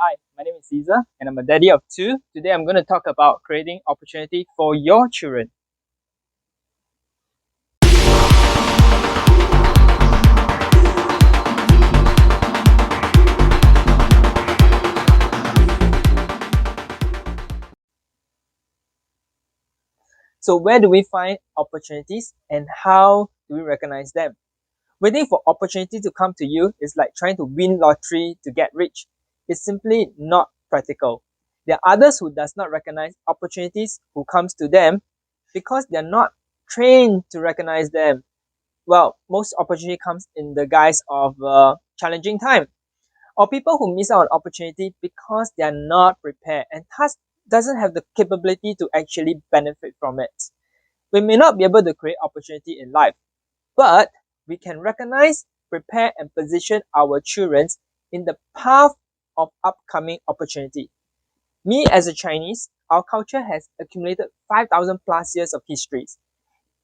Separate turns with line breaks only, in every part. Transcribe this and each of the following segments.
Hi, my name is Caesar and I'm a daddy of two. Today I'm going to talk about creating opportunity for your children. So where do we find opportunities and how do we recognize them? Waiting for opportunity to come to you is like trying to win lottery to get rich. It's simply not practical. There are others who does not recognize opportunities who comes to them because they're not trained to recognize them. Well, most opportunity comes in the guise of challenging time or people who miss out on opportunity because they are not prepared and thus doesn't have the capability to actually benefit from it. We may not be able to create opportunity in life, but we can recognize, prepare, and position our children in the path of upcoming opportunity. Me as a Chinese, our culture has accumulated 5,000 plus years of histories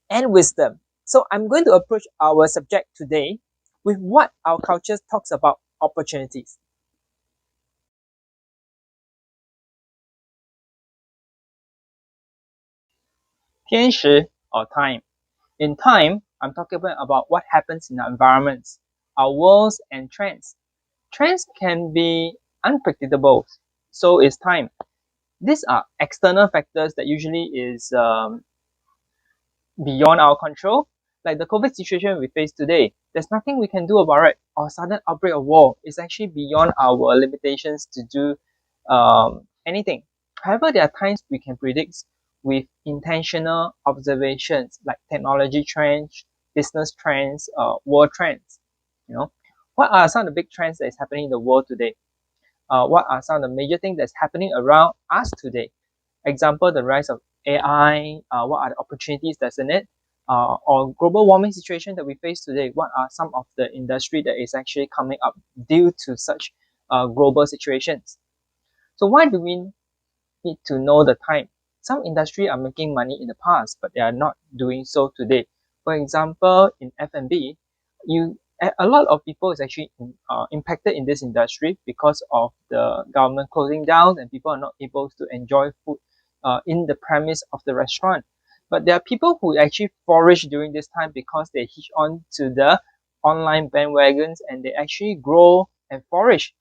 and wisdom. So I'm going to approach our subject today with what our culture talks about opportunities. 天时 or time. In time, I'm talking about what happens in our environments, our worlds and trends. Trends can be unpredictable, so is time. These are external factors that usually is beyond our control, like the COVID situation we face today. There's nothing we can do about it. Or sudden outbreak of war is actually beyond our limitations to do anything. However, there are times we can predict with intentional observations like technology trends, business trends, world trends. You know, what are some of the big trends that is happening in the world today? What are some of the major things that's happening around us today? Example, the rise of AI, what are the opportunities that's in it? Or global warming situation that we face today, what are some of the industry that is actually coming up due to such global situations? So why do we need to know the time? Some industry are making money in the past, but they are not doing so today. For example, in F&B, a lot of people is actually impacted in this industry because of the government closing down and people are not able to enjoy food in the premise of the restaurant. But there are people who actually flourish during this time because they hitch on to the online bandwagons and they actually grow and flourish.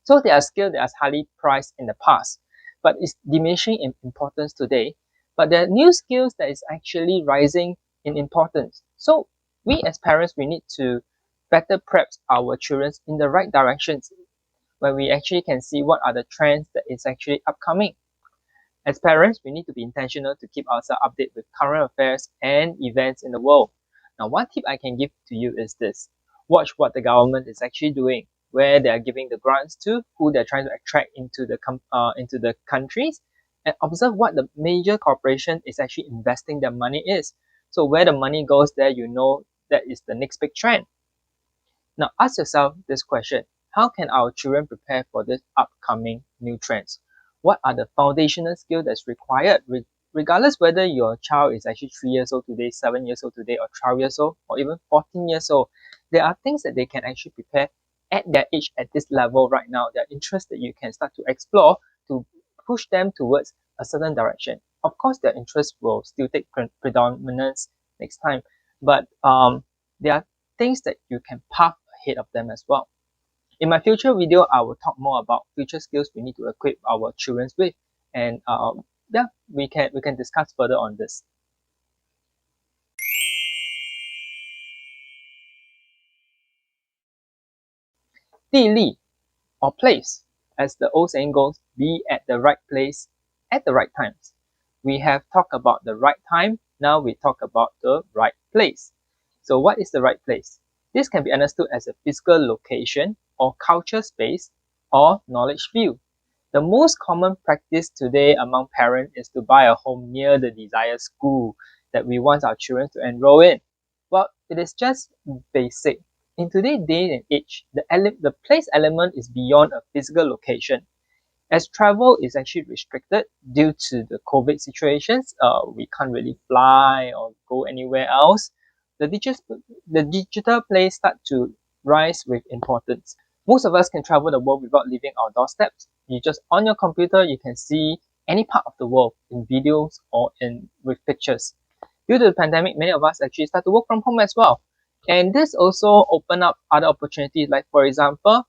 So they are skills that are highly priced in the past, but it's diminishing in importance today. But there are new skills that is actually rising in importance. So we as parents, we need to better prep our children in the right directions where we actually can see what are the trends that is actually upcoming. As parents, we need to be intentional to keep ourselves updated with current affairs and events in the world. Now, one tip I can give to you is this. Watch what the government is actually doing, where they are giving the grants to, who they're trying to attract into the countries, and observe what the major corporation is actually investing their money is. So where the money goes there, you know that is the next big trend. Now, ask yourself this question. How can our children prepare for this upcoming new trends? What are the foundational skills that's required, regardless whether your child is actually 3 years old today, 7 years old today, or 12 years old, or even 14 years old? There are things that they can actually prepare at their age at this level right now. There are interests that you can start to explore to push them towards a certain direction. Of course, their interests will still take predominance next time, but there are things that you can path ahead of them as well. In my future video, I will talk more about future skills we need to equip our children with, and yeah, we can discuss further on this. 地利 or place, as the old saying goes, be at the right place at the right times. We have talked about the right time. Now we talk about the right place. So what is the right place? This can be understood as a physical location or culture space or knowledge field. The most common practice today among parents is to buy a home near the desired school that we want our children to enroll in. Well, it is just basic. In today's day and age, the place element is beyond a physical location. As travel is actually restricted due to the COVID situations, we can't really fly or go anywhere else. The digital place start to rise with importance. Most of us can travel the world without leaving our doorsteps. You just on your computer, you can see any part of the world in videos or in with pictures. Due to the pandemic, many of us actually start to work from home as well. And this also open up other opportunities. Like for example,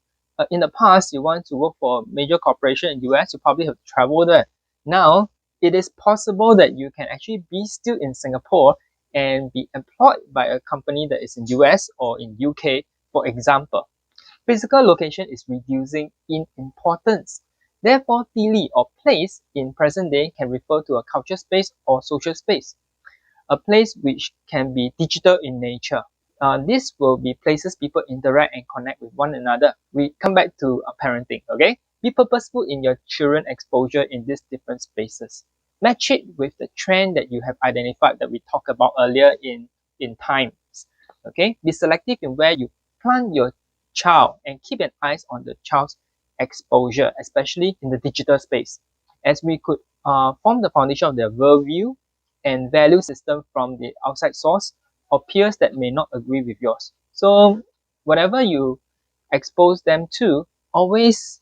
in the past, you want to work for a major corporation in US, you probably have to travel there. Now, it is possible that you can actually be still in Singapore and be employed by a company that is in US or in UK, for example. Physical location is reducing in importance. Therefore, Tili or place in present day can refer to a culture space or social space, a place which can be digital in nature. This will be places people interact and connect with one another. We come back to parenting, okay? Be purposeful in your children exposure in these different spaces. Match it with the trend that you have identified that we talked about earlier in times, okay? Be selective in where you plant your child and keep an eye on the child's exposure, especially in the digital space, as we could form the foundation of their worldview and value system from the outside source or peers that may not agree with yours. So whatever you expose them to, always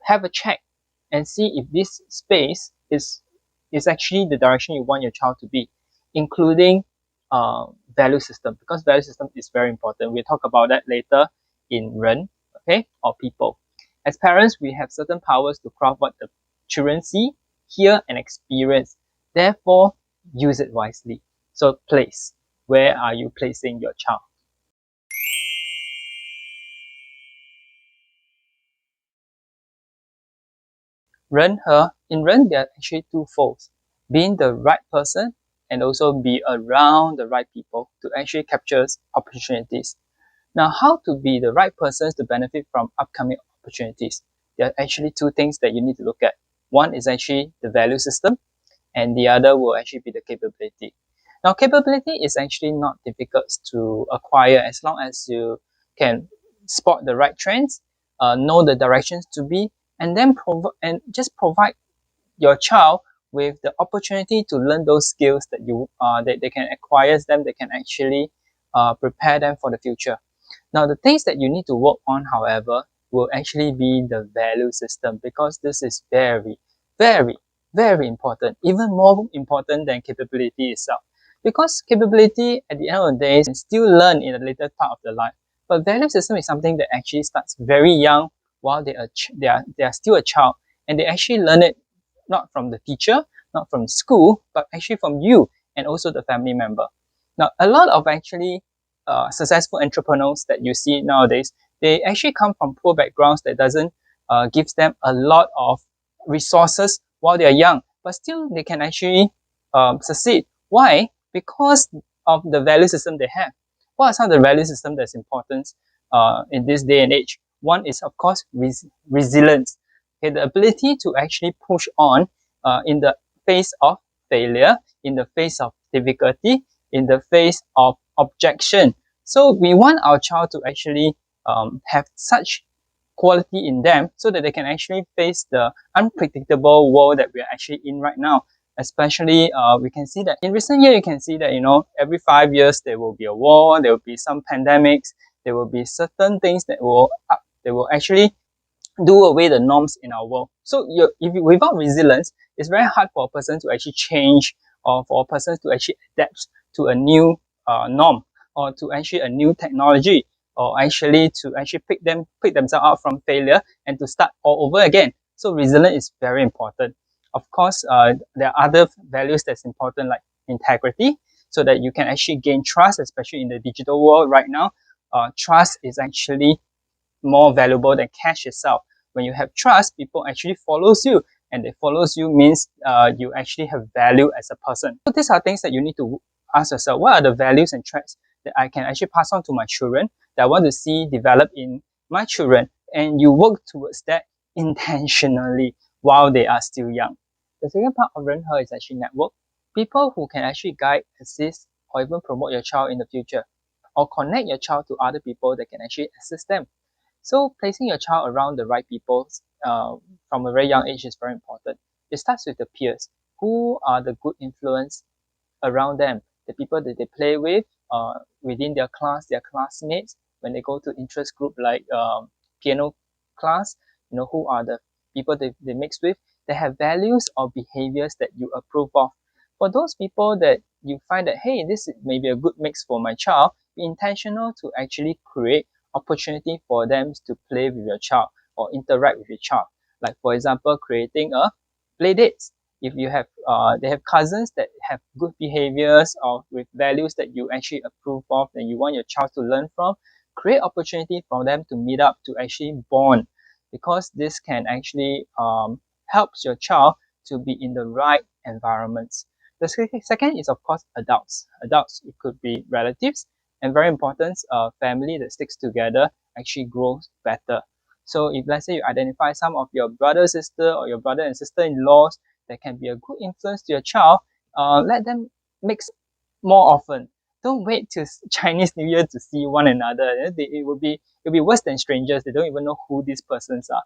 have a check and see if this space is actually the direction you want your child to be, including value system, because value system is very important. We'll talk about that later in Ren, okay, or people. As parents, we have certain powers to craft what the children see, hear, and experience. Therefore, use it wisely. So place. Where are you placing your child? In Ren, there are actually two folds. Being the right person and also be around the right people to actually capture opportunities. Now, how to be the right persons to benefit from upcoming opportunities? There are actually two things that you need to look at. One is actually the value system, and the other will actually be the capability. Now, capability is actually not difficult to acquire as long as you can spot the right trends, know the directions to be, and then just provide your child with the opportunity to learn those skills that that they can acquire them, they can actually prepare them for the future. Now, the things that you need to work on, however, will actually be the value system, because this is very, very, very important, even more important than capability itself. Because capability, at the end of the day, is still learn in the later part of the life. But value system is something that actually starts very young while they are still a child, and they actually learn it not from the teacher, not from school, but actually from you and also the family member. Now, a lot of actually successful entrepreneurs that you see nowadays, they actually come from poor backgrounds that doesn't gives them a lot of resources while they are young, but still they can actually succeed. Why? Because of the value system they have. What are some of the value system that's important in this day and age? One is, of course, resilience. Okay, the ability to actually push on in the face of failure, in the face of difficulty, in the face of objection. So we want our child to actually have such quality in them so that they can actually face the unpredictable world that we are actually in right now. Especially, we can see that in recent years, you can see that, every 5 years there will be a war, there will be some pandemics, there will be certain things that will actually do away the norms in our world. So without resilience, it's very hard for a person to actually change, or for a person to actually adapt to a new norm, or to actually a new technology, or actually to actually pick themselves out from failure and to start all over again. So resilience is very important. Of course, there are other values that's important, like integrity, so that you can actually gain trust, especially in the digital world right now. Trust is actually more valuable than cash itself. When you have trust, people actually follows you, and they follows you means you actually have value as a person. So these are things that you need to ask yourself: what are the values and traits that I can actually pass on to my children, that I want to see develop in my children, and you work towards that intentionally while they are still young. The second part of 人和 is actually network. People who can actually guide, assist, or even promote your child in the future, or connect your child to other people that can actually assist them. So placing your child around the right people from a very young age is very important. It starts with the peers. Who are the good influence around them? The people that they play with within their class, their classmates, when they go to interest group like piano class, who are the people they mix with, they have values or behaviors that you approve of. For those people that you find that, hey, this may be a good mix for my child, be intentional to actually create opportunity for them to play with your child or interact with your child. Like for example, creating a play dates. If you have they have cousins that have good behaviors or with values that you actually approve of and you want your child to learn from, create opportunity for them to meet up to actually bond, because this can actually helps your child to be in the right environments. The second is of course adults. Adults, it could be relatives, and very important, a family that sticks together actually grows better. So if let's say you identify some of your brother, sister, or your brother and sister-in-laws that can be a good influence to your child, let them mix more often. Don't wait till Chinese New Year to see one another. It will be worse than strangers. They don't even know who these persons are.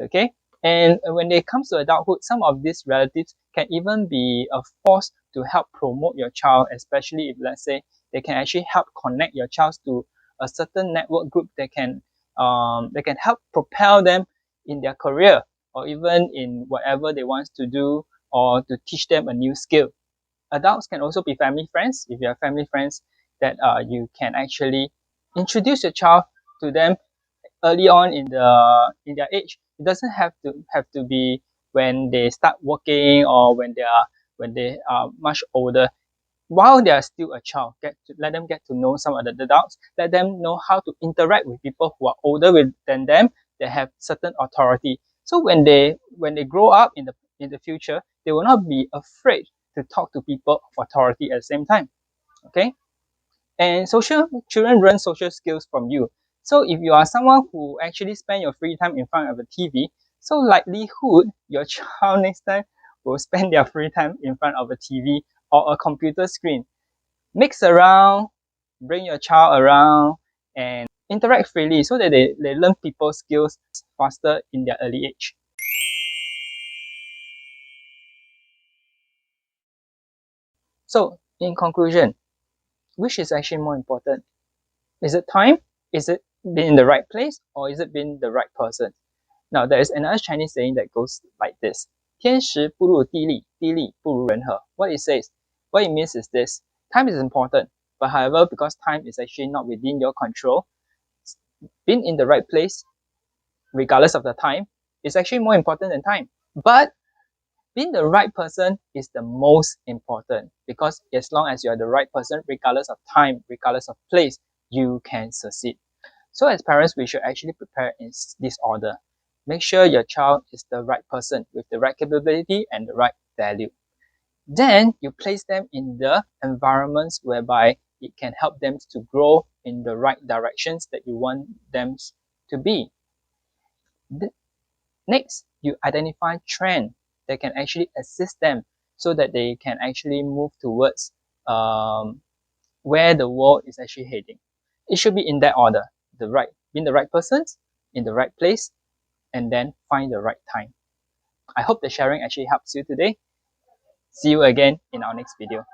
Okay, and when it comes to adulthood, some of these relatives can even be a force to help promote your child, especially if let's say they can actually help connect your child to a certain network group that can help propel them in their career or even in whatever they want to do, or to teach them a new skill. Adults can also be family friends. If you have family friends that you can actually introduce your child to them early on in their age. It doesn't have to be when they start working or when they are much older. While they are still a child, let them get to know some of the adults. Let them know how to interact with people who are older than them, that have certain authority. So when they grow up in the future, they will not be afraid to talk to people of authority at the same time. Okay, and children learn social skills from you. So if you are someone who actually spend your free time in front of a TV, so likelihood your child next time will spend their free time in front of a TV or a computer screen. Mix around, bring your child around, and interact freely so that they learn people skills faster in their early age. So in conclusion, which is actually more important? Is it time? Is it being in the right place? Or is it being the right person? Now, there is another Chinese saying that goes like this: 天时不入地利，地利不如人和. What it means is this: time is important, but however, because time is actually not within your control, being in the right place, regardless of the time, is actually more important than time. But being the right person is the most important, because as long as you are the right person, regardless of time, regardless of place, you can succeed. So as parents, we should actually prepare in this order. Make sure your child is the right person with the right capability and the right value. Then you place them in the environments whereby it can help them to grow in the right directions that you want them to be. Next, you identify trends that can actually assist them so that they can actually move towards where the world is actually heading. It should be in that order: being the right persons in the right place, and then find the right time. I hope the sharing actually helps you today. See you again in our next video.